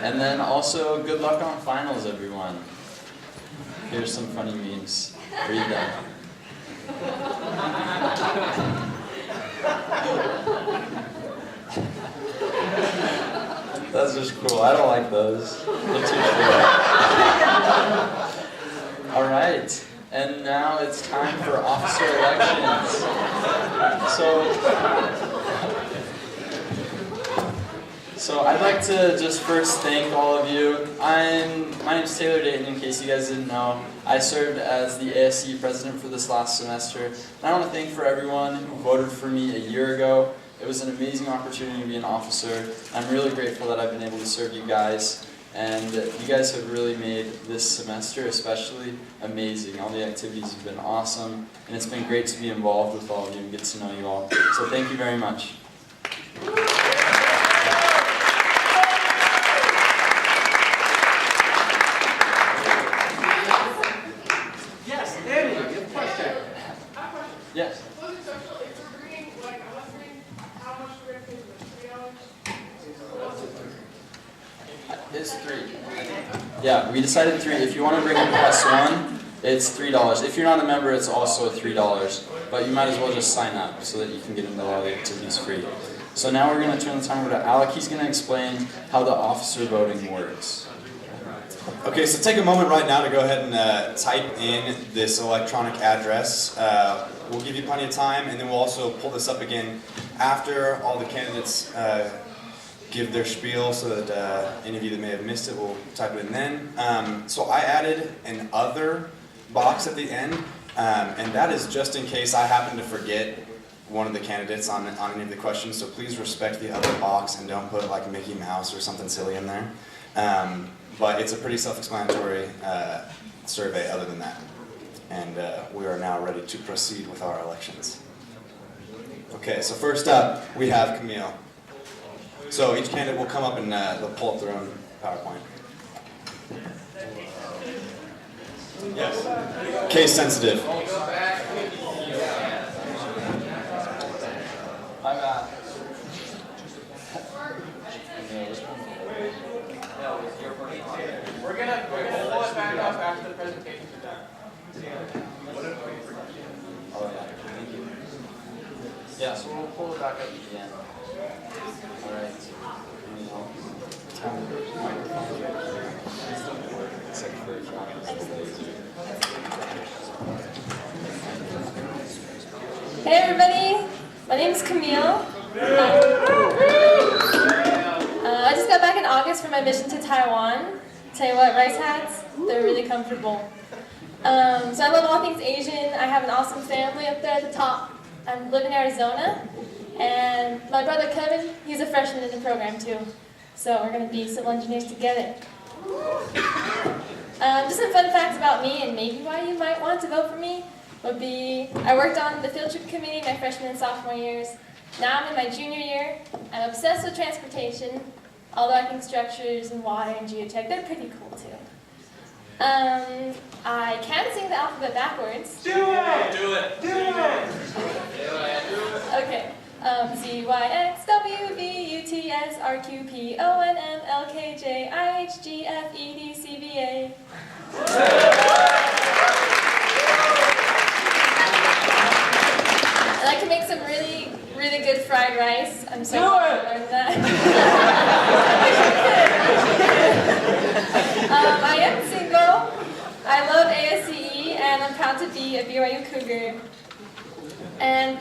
And then also, good luck on finals, everyone. Here's some funny memes. Read them. That's just cool. I don't like those. They're too short. All right. And now it's time for officer elections. So I'd like to just first thank all of you. My name's Taylor Dayton, in case you guys didn't know. I served as the ASCE president for this last semester. And I want to thank for everyone who voted for me a year ago. It was an amazing opportunity to be an officer. I'm really grateful that I've been able to serve you guys. And you guys have really made this semester especially amazing. All the activities have been awesome. And it's been great to be involved with all of you and get to know you all. So thank you very much. Yes. It's $3. Yeah, we decided $3. If you want to bring a +1, it's $3. If you're not a member, it's also $3. But you might as well just sign up so that you can get into all the activities free. So now we're going to turn the time over to Alec. He's going to explain how the officer voting works. Okay, so take a moment right now to go ahead and type in this electronic address. We'll give you plenty of time, and then we'll also pull this up again after all the candidates give their spiel, so that any of you that may have missed it will type it in then. So I added an other box at the end, and that is just in case I happen to forget one of the candidates on any of the questions, so please respect the other box and don't put like Mickey Mouse or something silly in there. But it's a pretty self-explanatory survey other than that. And we are now ready to proceed with our elections. Okay, so first up, we have Camille. So each candidate will come up and they'll pull up their own PowerPoint. Yes. Case sensitive. We're gonna pull it back up after the presentations are done. Oh, yeah. Thank you. Yeah, so we'll pull it back up at the end. All right. Hey everybody, my name is Camille. I just got back in August from my mission to Taiwan. Tell you what, rice hats, they're really comfortable. So I love all things Asian. I have an awesome family up there at the top. I live in Arizona, and my brother Kevin, he's a freshman in the program too. So we're going to be civil engineers together. Just some fun facts about me, and maybe why you might want to vote for me, would be I worked on the field trip committee my freshman and sophomore years. Now I'm in my junior year. I'm obsessed with transportation, although I think structures and water and geotech, they're pretty cool too. I can sing the alphabet backwards. Do it! Do it! Do it! Okay. Z, Y, X, W, V, U, T, S, R, Q, P, O, N, M, L, K, J, I, H, G, F, E, D, C, V, A. I like to make some really, really good fried rice. I'm so glad I learned that. I am single. I love ASCE, and I'm proud to be a BYU Cougar. And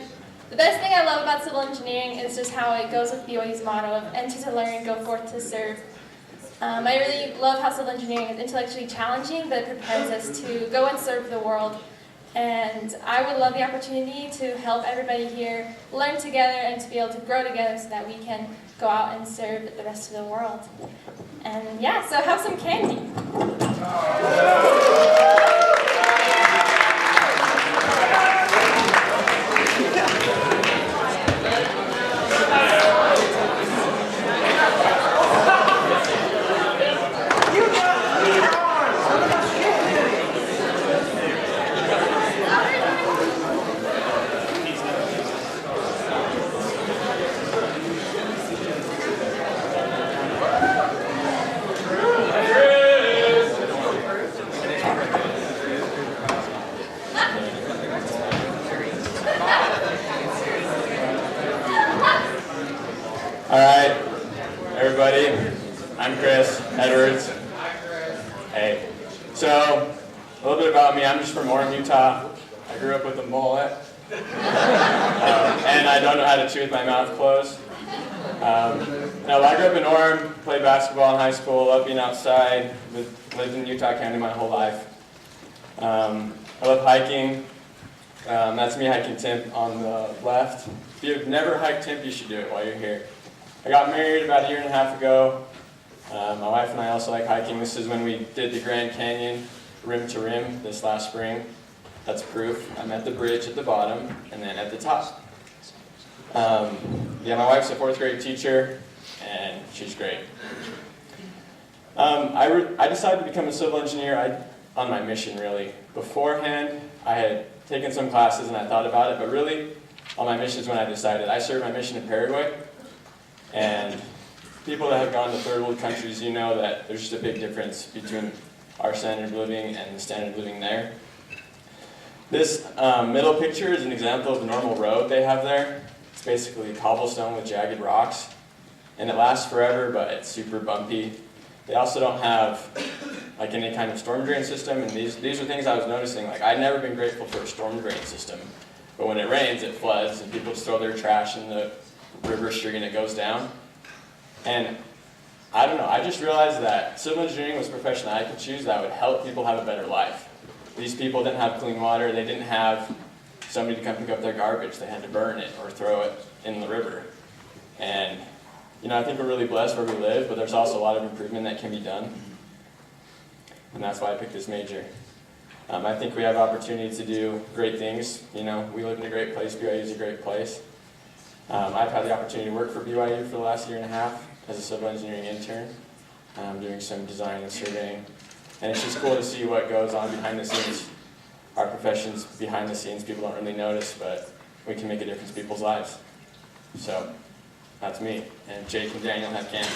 the best thing I love about civil engineering is just how it goes with BYU's motto of enter to learn, go forth to serve. I really love how civil engineering is intellectually challenging, but it prepares us to go and serve the world. And I would love the opportunity to help everybody here learn together and to be able to grow together so that we can go out and serve the rest of the world. And yeah, so have some candy. All right, everybody. I'm Chris Edwards. Hey. So, a little bit about me. I'm just from Orem, Utah. I grew up with a mullet. And I don't know how to chew with my mouth closed. No, I grew up in Orem, played basketball in high school, loved being outside, lived in Utah County my whole life. I love hiking. That's me hiking Timp on the left. If you've never hiked Timp, you should do it while you're here. I got married about 1.5 years ago. My wife and I also like hiking. This is when we did the Grand Canyon rim to rim this last spring. That's proof. I'm at the bridge at the bottom and then at the top. Yeah, my wife's a 4th grade teacher and she's great. I decided to become a civil engineer on my mission, really. Beforehand, I had taken some classes and I thought about it, but really, on my mission is when I decided. I served my mission in Paraguay, and people that have gone to third world countries, you know that there's just a big difference between our standard of living and the standard of living there. This middle picture is an example of the normal road they have there. It's basically cobblestone with jagged rocks, and it lasts forever, but it's super bumpy. They also don't have like any kind of storm drain system, and these are things I was noticing. Like, I'd never been grateful for a storm drain system, but when it rains, it floods, and people just throw their trash in the river stream and it goes down. And I don't know, I just realized that civil engineering was a profession that I could choose that would help people have a better life. These people didn't have clean water, they didn't have somebody to come pick up their garbage, they had to burn it or throw it in the river. And you know, I think we're really blessed where we live, but there's also a lot of improvement that can be done. And that's why I picked this major. I think we have opportunity to do great things. You know, we live in a great place, BYU is a great place. I've had the opportunity to work for BYU for the last 1.5 years as a civil engineering intern, doing some design and surveying. And it's just cool to see what goes on behind the scenes. Our profession's behind the scenes, people don't really notice, but we can make a difference in people's lives. So, that's me. And Jake and Daniel have candy.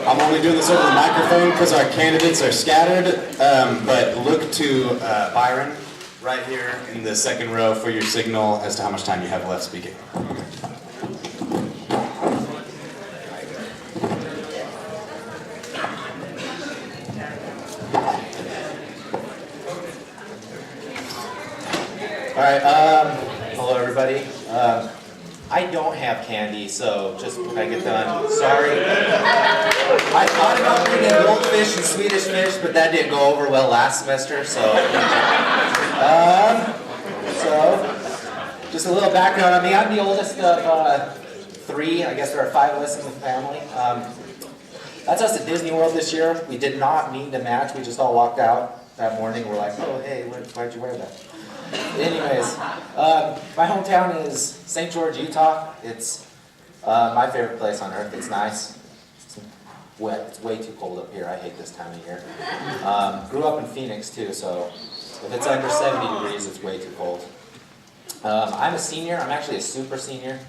I'm only doing this over the microphone because our candidates are scattered, but look to Byron right here in the second row for your signal as to how much time you have left speaking. All right, hello everybody. I don't have candy, so just when I get done, sorry. I thought about bringing goldfish and Swedish fish, but that didn't go over well last semester, so just a little background on me. I'm the oldest of 3. I guess there are 5 of us in the family. That's us at Disney World this year. We did not mean to match. We just all walked out that morning. We're like, oh, hey, why'd you wear that? Anyways, my hometown is St. George, Utah. It's my favorite place on earth. It's nice. It's wet. It's way too cold up here. I hate this time of year. Grew up in Phoenix too, so if it's under 70 degrees, it's way too cold. I'm a senior. I'm actually a super senior.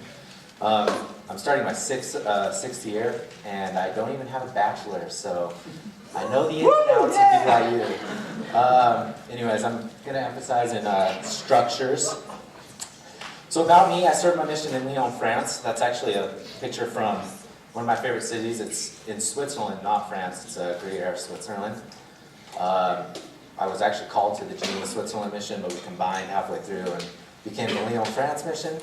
I'm starting my sixth year, and I don't even have a bachelor's, so I know the ins and outs of BYU. Anyways, I'm going to emphasize in structures. So about me, I served my mission in Lyon, France. That's actually a picture from one of my favorite cities. It's in Switzerland, not France. It's Gruyere, Switzerland. I was actually called to the Geneva, Switzerland mission, but we combined halfway through and became the Lyon, France mission.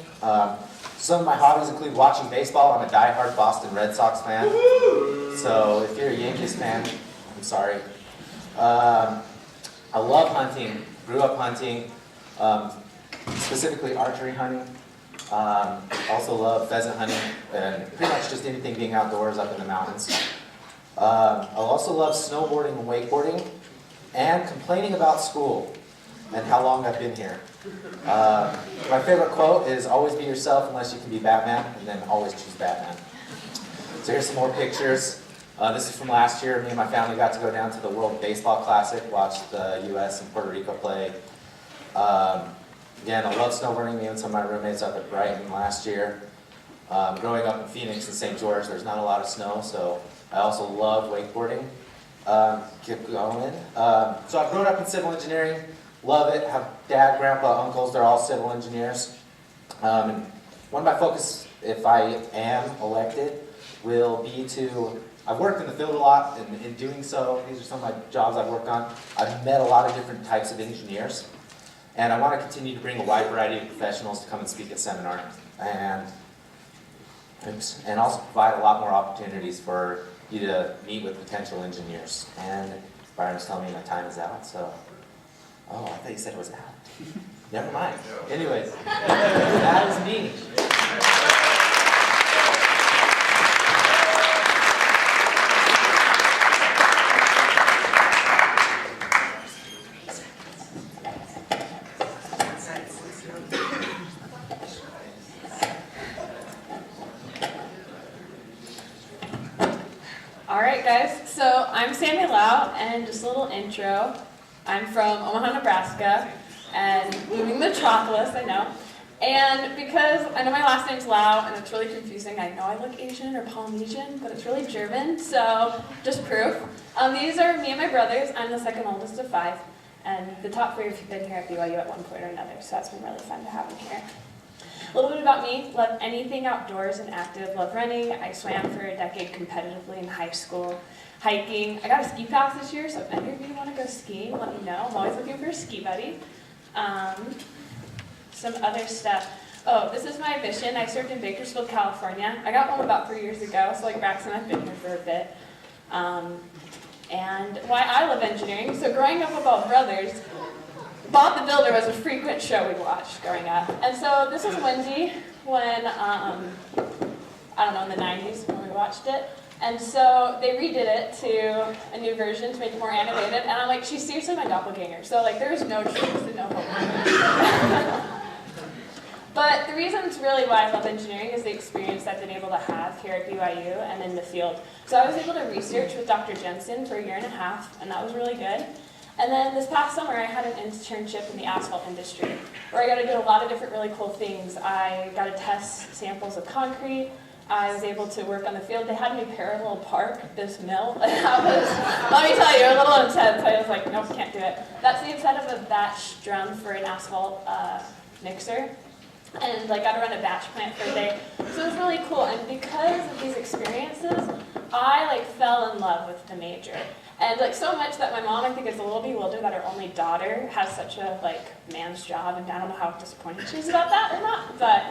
Some of my hobbies include watching baseball. I'm a diehard Boston Red Sox fan. So if you're a Yankees fan, I'm sorry. I love hunting, grew up hunting, specifically archery hunting. Also love pheasant hunting and pretty much just anything being outdoors up in the mountains. I also love snowboarding and wakeboarding and complaining about school and how long I've been here. My favorite quote is always be yourself unless you can be Batman, and then always choose Batman. So here's some more pictures. This is from last year. Me and my family got to go down to the World Baseball Classic, watch the U.S. and Puerto Rico play. Again, I love snowboarding. Me and some of my roommates up at Brighton last year. Growing up in Phoenix and St. George, there's not a lot of snow, so I also love wakeboarding. Keep going. So I've grown up in civil engineering, love it. Have dad, grandpa, uncles, they're all civil engineers. And one of my focus, if I am elected, will be to, I've worked in the field a lot, and in doing so, these are some of my jobs I've worked on. I've met a lot of different types of engineers, and I want to continue to bring a wide variety of professionals to come and speak at seminars, and also provide a lot more opportunities for you to meet with potential engineers. And Byron's telling me my time is out, so, oh, I thought you said it was out. Never mind. Anyways, that is me. Alright guys, so I'm Sammy Lau, and just a little intro. I'm from Omaha, Nebraska, and moving metropolis, I know. And because I know my last name's Lau, and it's really confusing, I know I look Asian or Polynesian, but it's really German, so just proof. These are me and my brothers. I'm the second oldest of 5, and the top 3 have been here at BYU at one point or another, so that's been really fun to have them here. A little bit about me: love anything outdoors and active, love running. I swam for a decade competitively in high school, hiking. I got a ski pass this year, so if any of you want to go skiing, let me know. I'm always looking for a ski buddy. Some other stuff. Oh, this is my mission. I served in Bakersfield, California. I got home about 3 years ago, so like Braxton, I've been here for a bit. And why I love engineering. So growing up with all brothers, Bob the Builder was a frequent show we watched growing up. And so this was Wendy when, I don't know, in the 90s when we watched it. And so they redid it to a new version to make it more animated. And I'm like, she's seriously my doppelganger. So like, there's no truth and no hope. But the reasons really why I love engineering is the experience I've been able to have here at BYU and in the field. So I was able to research with Dr. Jensen for 1.5 years, and that was really good. And then this past summer, I had an internship in the asphalt industry, where I got to do a lot of different really cool things. I got to test samples of concrete. I was able to work on the field. They had me parallel park this mill. That was, let me tell you, a little intense. I was like, nope, can't do it. That's the inside of a batch drum for an asphalt mixer. And like, got to run a batch plant for a day. So it was really cool. And because of these experiences, I like fell in love with the major. And like so much that my mom, I think, is a little bewildered that her only daughter has such a like man's job, and I don't know how disappointed she is about that or not. But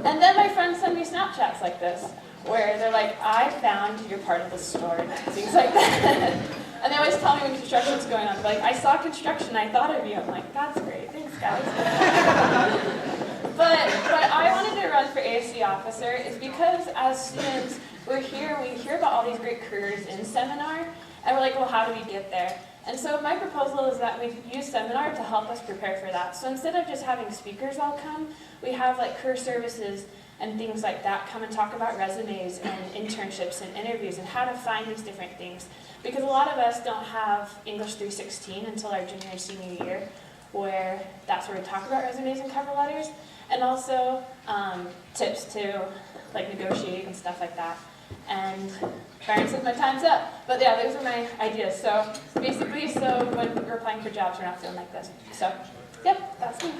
and then my friends send me Snapchats like this, where they're like, "I found you're part of the story," things like that. And they always tell me when construction's going on. They're like, "I saw construction, I thought of you." I'm like, "That's great, thanks guys." But I wanted to run for ASC officer is because as students, we hear about all these great careers in seminar. And we're like, well, how do we get there? And so my proposal is that we use seminar to help us prepare for that. So instead of just having speakers all come, we have like career services and things like that come and talk about resumes and internships and interviews and how to find these different things. Because a lot of us don't have English 316 until our junior and senior year, where that's where we talk about resumes and cover letters. And also tips to like negotiating and stuff like that. And Byron said my time's up. But yeah, those are my ideas. So basically, so when we're applying for jobs, we're not feeling like this. So, yep, that's me.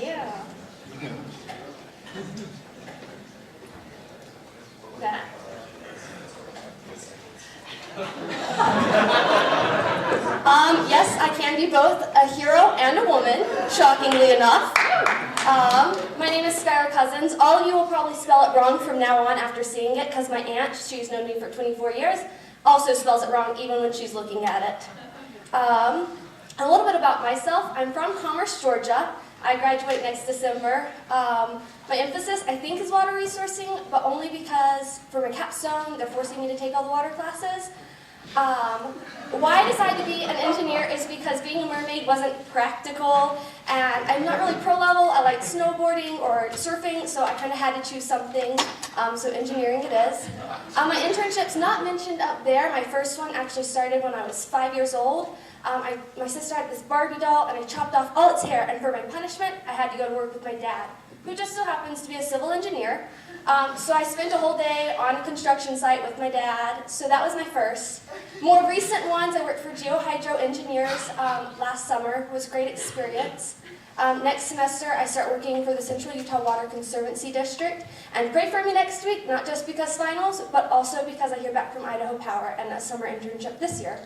Yeah. That. Yes, I can be both a hero and a woman, shockingly enough. My name is Skylar Cousins. All of you will probably spell it wrong from now on after seeing it, because my aunt, she's known me for 24 years, also spells it wrong even when she's looking at it. A little bit about myself. I'm from Commerce, Georgia. I graduate next December. My emphasis, I think, is water resourcing, but only because for my capstone, they're forcing me to take all the water classes. Why I decided to be an engineer is because being a mermaid wasn't practical, And I'm not really pro level. I like snowboarding or surfing, so I kind of had to choose something. So engineering it is. My internship's not mentioned up there. My first one actually started when I was 5 years old. My sister had this Barbie doll, and I chopped off all its hair, and for my punishment, I had to go to work with my dad, who just so happens to be a civil engineer. So I spent a whole day on a construction site with my dad, so that was my first. More recent ones, I worked for GeoHydro Engineers last summer. It was a great experience. Next semester, I start working for the Central Utah Water Conservancy District, and pray for me next week, not just because finals, but also because I hear back from Idaho Power and a summer internship this year.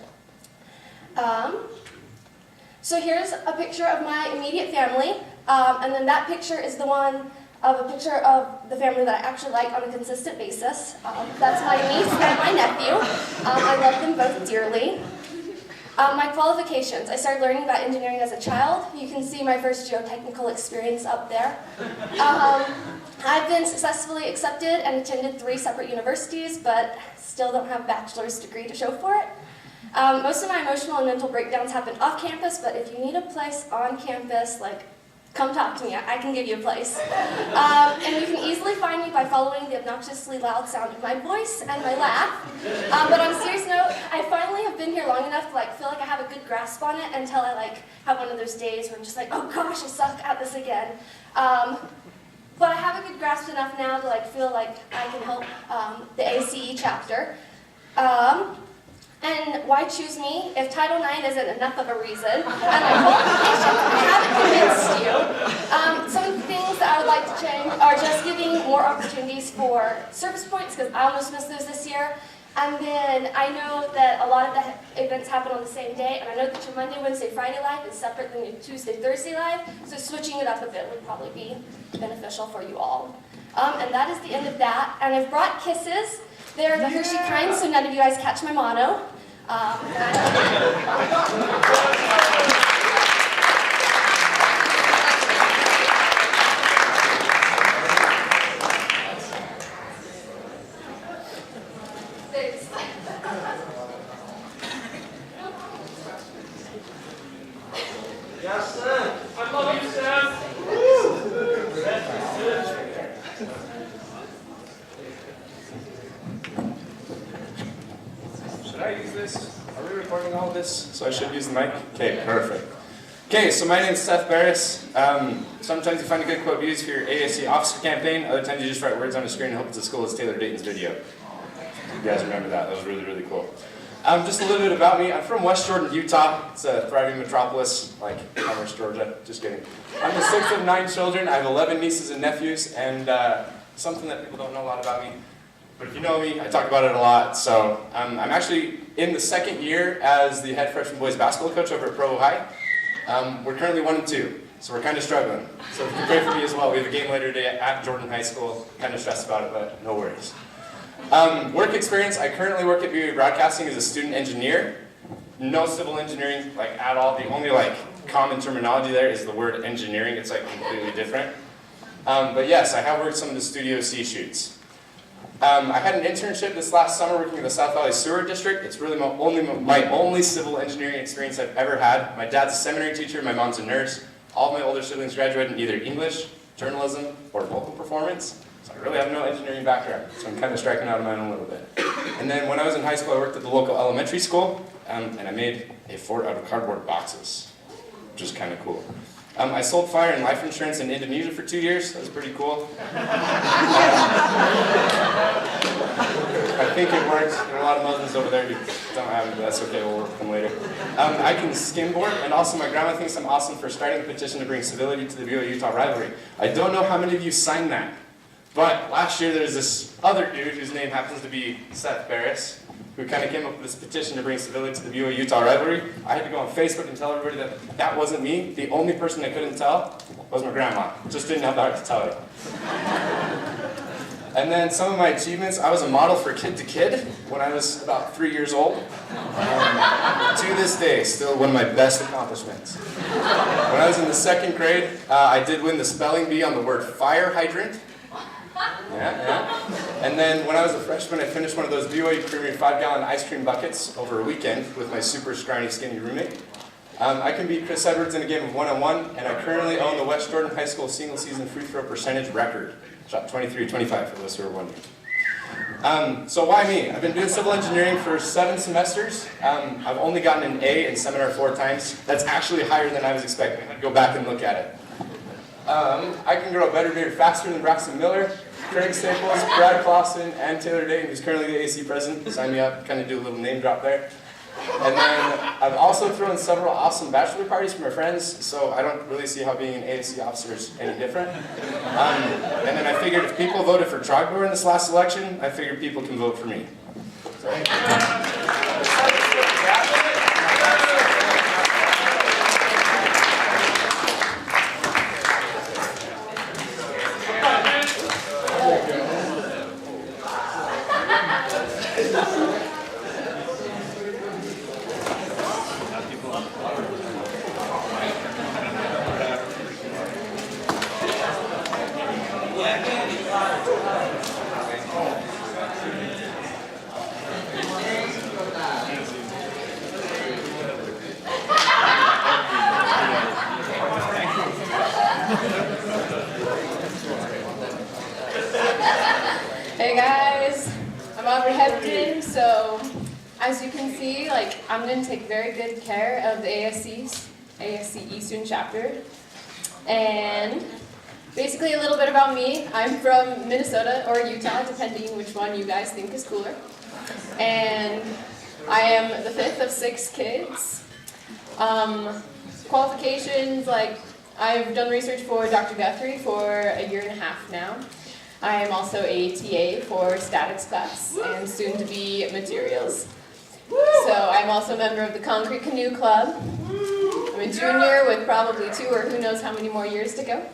So here's a picture of my immediate family, and then that picture is the one of a picture of the family that I actually like on a consistent basis. That's my niece and my nephew. I love them both dearly. My qualifications. I started learning about engineering as a child. You can see my first geotechnical experience up there. I've been successfully accepted and attended 3 separate universities, but still don't have a bachelor's degree to show for it. Most of my emotional and mental breakdowns happen off campus, but if you need a place on campus, come talk to me. I can give you a place. And you can easily find me by following the obnoxiously loud sound of my voice and my laugh. But on a serious note, I finally have been here long enough to feel like I have a good grasp on it until I have one of those days where I'm just oh gosh, I suck at this again. But I have a good grasp enough now to feel like I can help the ACE chapter. And why choose me if Title IX isn't enough of a reason? And my qualifications haven't convinced you. Some things that I would like to change are just giving more opportunities for service points, because I almost missed those this year. And then I know that a lot of the events happen on the same day, and I know that your Monday, Wednesday, Friday live is separate than your Tuesday, Thursday live, so switching it up a bit would probably be beneficial for you all. And that is the end of that. And I've brought kisses. They're the Hershey kind, so none of you guys catch my mono. Yes, sir. I love you, Sam. Should I use this? Are we recording all of this? So I should use the mic? Okay, perfect. Okay, so my name is Seth Barris. Sometimes you find a good quote to use for your ASC officer campaign. Other times you just write words on a screen and hope it's as cool as Taylor Dayton's video. You guys remember that? That was really, really cool. Just a little bit about me. I'm from West Jordan, Utah. It's a thriving metropolis like Commerce, Georgia. Just kidding. I'm the 6th of 9 children. I have 11 nieces and nephews, and something that people don't know a lot about me. But if you know me, I talk about it a lot. So I'm actually in the 2nd year as the head freshman boys basketball coach over at Provo High. We're currently 1-2, so we're kind of struggling. So if you can pray for me as well. We have a game later today at Jordan High School. Kind of stressed about it, but no worries. Work experience, I currently work at BYU Broadcasting as a student engineer. No civil engineering at all. The only common terminology there is the word engineering. It's completely different. But yes, I have worked some of the Studio C shoots. I had an internship this last summer working in the South Valley Sewer District. It's really my only civil engineering experience I've ever had. My dad's a seminary teacher, my mom's a nurse. All of my older siblings graduated in either English, journalism, or vocal performance. So I really have no engineering background, so I'm kind of striking out on my own a little bit. And then when I was in high school, I worked at the local elementary school, and I made a fort out of cardboard boxes, which is kind of cool. I sold fire and life insurance in Indonesia for 2 years. That was pretty cool. I think it worked. There are a lot of Muslims over there who don't have it, but that's okay. We'll work with them later. I can skimboard, and also my grandma thinks I'm awesome for starting a petition to bring civility to the BYU-Utah rivalry. I don't know how many of you signed that, but last year there was this other dude whose name happens to be Seth Barris, who kind of came up with this petition to bring civility to the BYU-Utah rivalry. I had to go on Facebook and tell everybody that that wasn't me. The only person I couldn't tell was my grandma. Just didn't have the heart to tell her. And then some of my achievements, I was a model for Kid to Kid when I was about 3 years old. To this day, still one of my best accomplishments. When I was in the 2nd grade, I did win the spelling bee on the word fire hydrant. Yeah. And then when I was a freshman, I finished one of those BYU Creamery 5-gallon ice cream buckets over a weekend with my super scrawny, skinny roommate. I can beat Chris Edwards in a game of one-on-one, and I currently own the West Jordan High School single-season free throw percentage record. Shot 23-25 for those who are wondering. So why me? I've been doing civil engineering for 7 semesters. I've only gotten an A in seminar 4 times. That's actually higher than I was expecting. I'd go back and look at it. I can grow a better beard faster than Braxton Miller, Craig Staples, Brad Clausen, and Taylor Dayton, who's currently the AC president. Sign me up, kind of do a little name drop there. And then I've also thrown several awesome bachelor parties for my friends, so I don't really see how being an ASC officer is any different. And then I figured if people voted for Trogdor in this last election, I figured people can vote for me. So. Hey guys, I'm Aubrey Hepton. So as you can see, I'm going to take very good care of the ASCE student chapter. And basically a little bit about me. I'm from Minnesota or Utah, depending which one you guys think is cooler. And I am the 5th of 6 kids. Qualifications, I've done research for Dr. Guthrie for 1.5 years now. I am also a TA for statics class and soon to be materials. So I'm also a member of the Concrete Canoe Club. I'm a junior with probably 2 or who knows how many more years to go.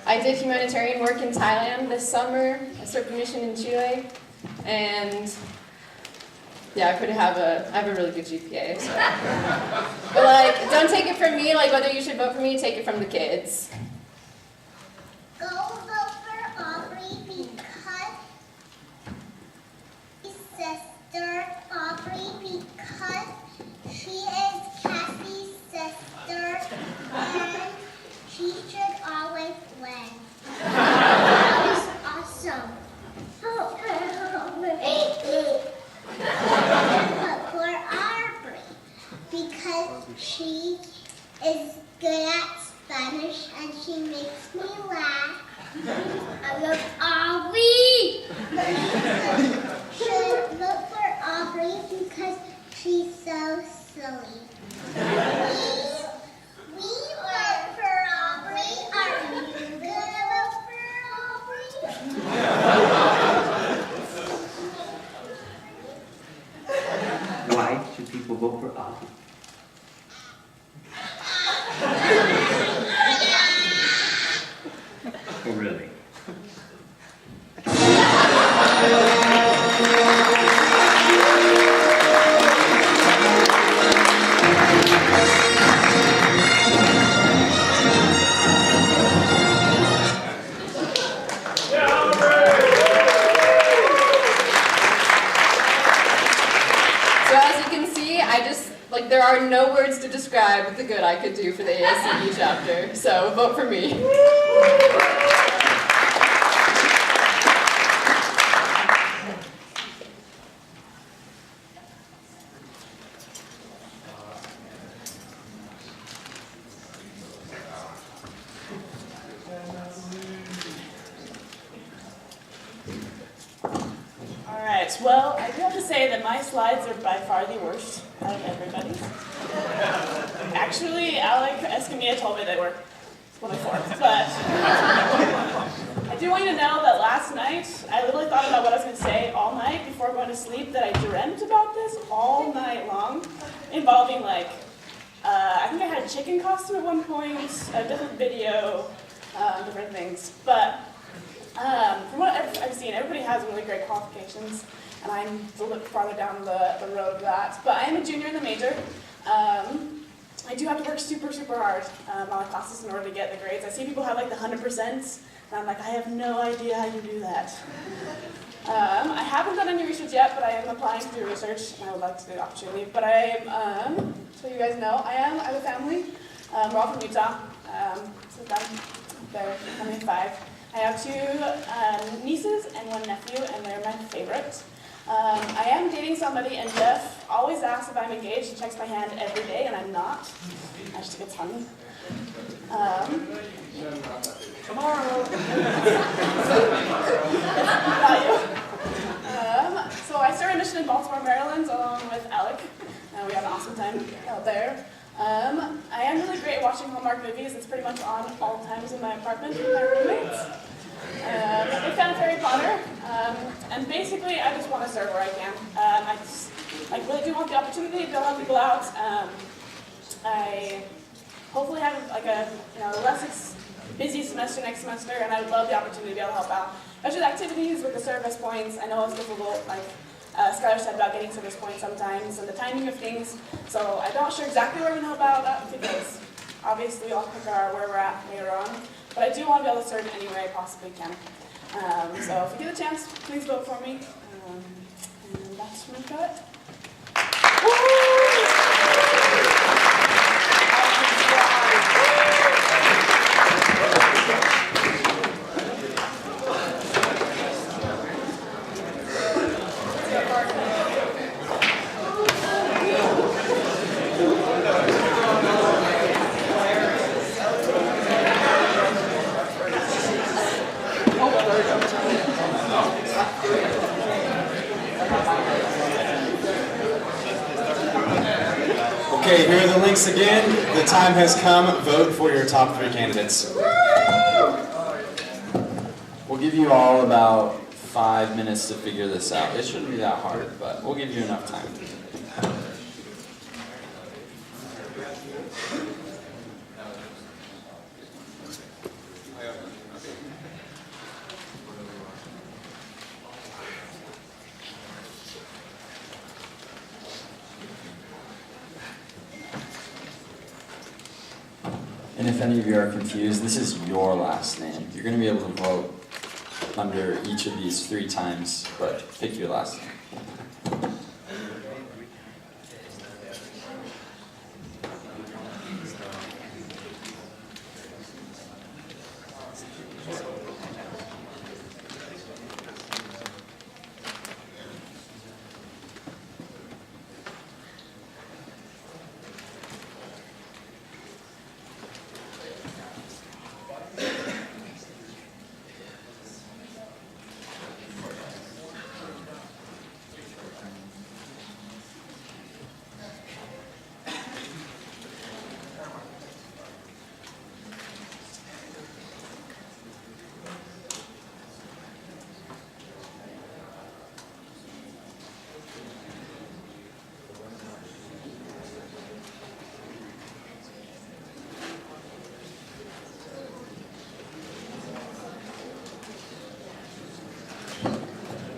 I did humanitarian work in Thailand this summer. I served a mission in Chile, and yeah, I have a really good GPA. So. But don't take it from me. Whether you should vote for me, take it from the kids. Go vote for Aubrey because his sister Aubrey because she is Cassie's sister and she should always win. That was awesome. Vote for Aubrey because she is good at Spanish and she makes me laugh. I love Aubrey. Should vote for Aubrey because she's so silly. We vote for Aubrey. Are you gonna vote for Aubrey? Why should people vote for Aubrey? Oh, really? There are no words to describe the good I could do for the ASCE chapter, so vote for me. Alright, well, I do have to say that my slides are by far the worst out of everybody's. Actually, Alec Escamilla told me they were one of 4, but I do want you to know that last night, I literally thought about what I was going to say all night before going to sleep, that I dreamt about this all night long, involving I think I had a chicken costume at one point, a different video, different things, but from what I've seen, everybody has really great qualifications, and I'm a little bit farther down the road of that. But I am a junior in the major. I do have to work super, super hard on my classes in order to get the grades. I see people have the 100%, and I'm like, I have no idea how you do that. I haven't done any research yet, but I am applying to do research, and I would like to do the opportunity. But so you guys know, I have a family. We're all from Utah. So they're family of 5. I have 2 nieces and 1 nephew, and they're my favorite. I am dating somebody, and Jeff always asks if I'm engaged and checks my hand every day, and I'm not. I just think it's funny. Tomorrow. So I started a mission in Baltimore, Maryland, along with Alec, and we had an awesome time out there. I am really great at watching Hallmark movies. It's pretty much on all times in my apartment with my roommates. I'm a big fan of Harry Potter, and basically I just want to serve where I can. I really do want the opportunity to help people out. I hopefully have like a less busy semester next semester, and I would love the opportunity to be able to help out. Especially the activities with the service points. I know it's difficult, like Skylar said about getting service points sometimes, and the timing of things. So I'm not sure exactly where we know about that, because obviously we'll pick where we're at later on. But I do want to be able to serve any way I possibly can. So if you get a chance, please vote for me. And that's my cut. Okay, here are the links again. The time has come. Vote for your top 3 candidates. We'll give you all about 5 minutes to figure this out. It shouldn't be that hard, but we'll give you enough time. And if any of you are confused, this is your last name. You're going to be able to vote under each of these 3 times, but pick your last name.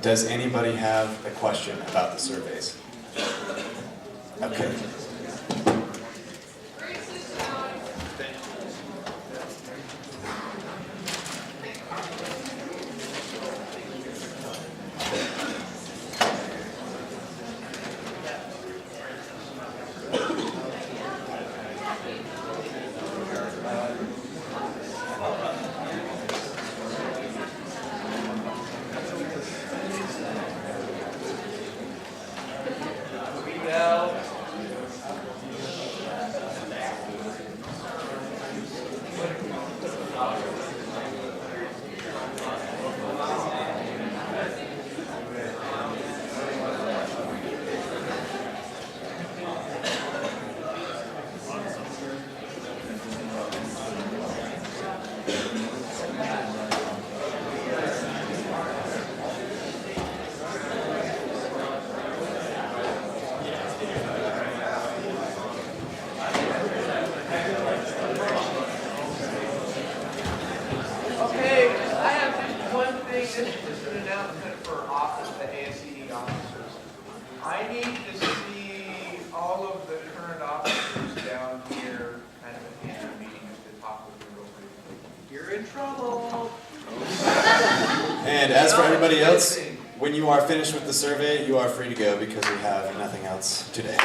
Does anybody have a question about the surveys? Okay. And as for everybody else, When you are finished with the survey, you are free to go because we have nothing else today.